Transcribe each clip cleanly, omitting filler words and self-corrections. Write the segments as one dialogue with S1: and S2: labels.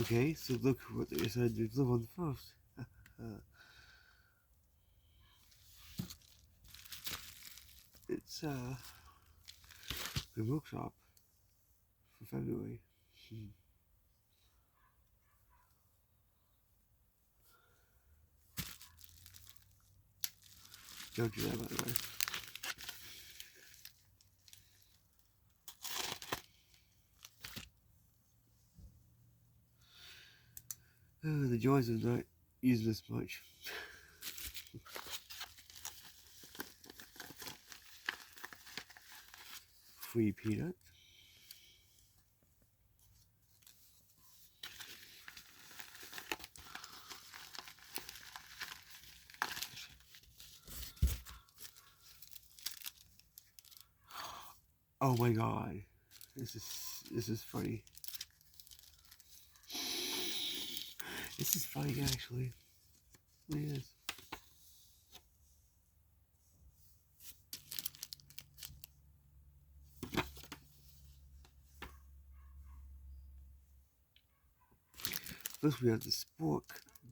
S1: Okay, so look what they decided to live on first. It's the workshop for February. Don't do that, by the way. The joys of not using this much. Free peanut. Oh my god. This is funny. This is funny actually. It is. First we have the Spork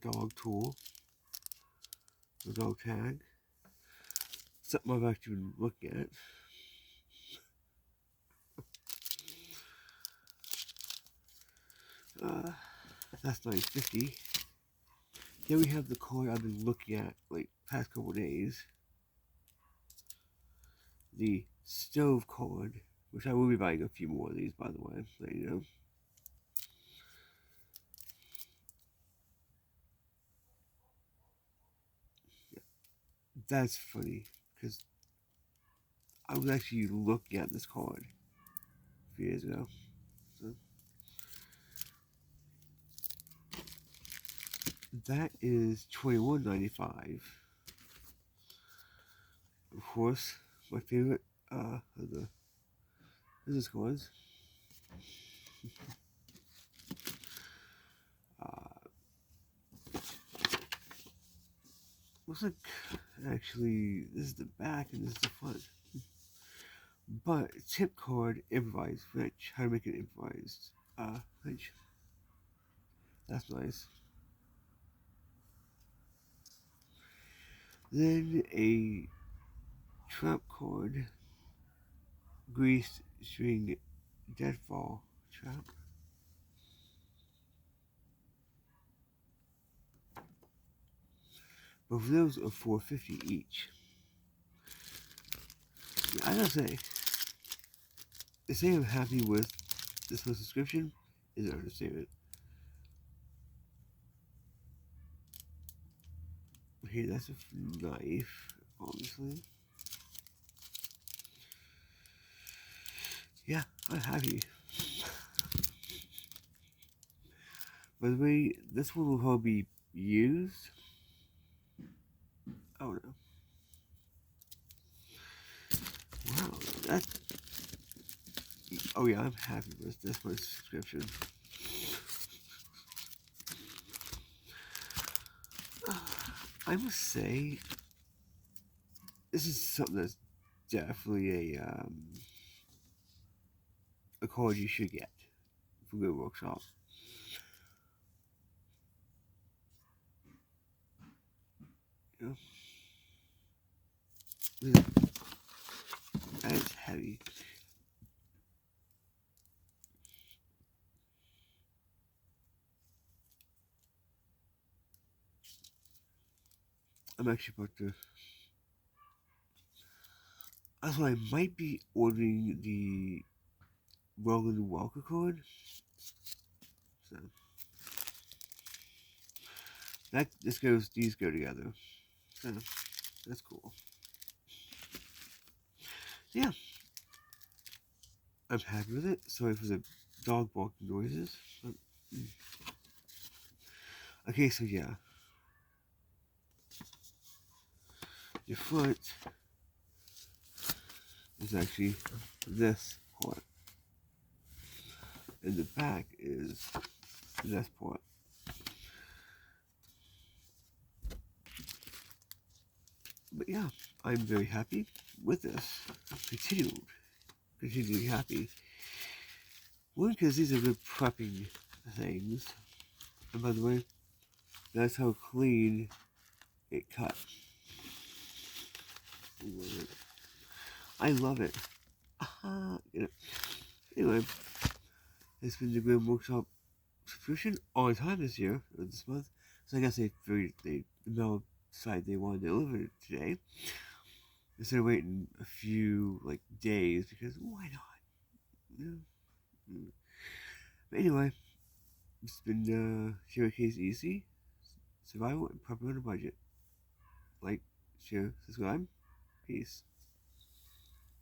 S1: dog tool. The dog tag. Something I've actually been looking at. That's $9.50. Then we have the card I've been looking at like past couple days. The stove card, which I will be buying a few more of these, by the way, so you know. Yeah, that's funny because I was actually looking at this card a few years ago. So that is $21.95. Of course, my favorite of the business cards. Looks like actually this is the back and this is the front. But tip card improvised French. How to make an improvised French. That's nice. Then a trap card. Greased string deadfall trap. Both of those are $4.50 each. I gotta say, to say I'm happy with this month's subscription is an understatement. Here, that's a knife, obviously. Yeah, I'm happy. By the way, this one will probably be used. Oh no. Wow, that. Oh yeah, I'm happy with this month's subscription. I must say, this is something that's definitely a card you should get from Good Workshop. You know, that is heavy. I'm actually about to. Also, I might be ordering the Roland Walker card. So that these go together. So that's cool. Yeah, I'm happy with it. Sorry for the dog barking noises. But, okay, so yeah, the front is actually this part, and the back is this part. But yeah, I'm very happy with this. Continually happy. One, because these are good prepping things. And by the way, that's how clean it cut. I love it. You know. Anyway, it's been the Grim Workshop subscription all the time this year, or this month. So I guess the mail site they want to deliver it today. Instead of waiting a few like days, because why not? You know? But anyway, it's been Share Case Easy, Survival and Proper on a Budget. Like, share, subscribe, peace.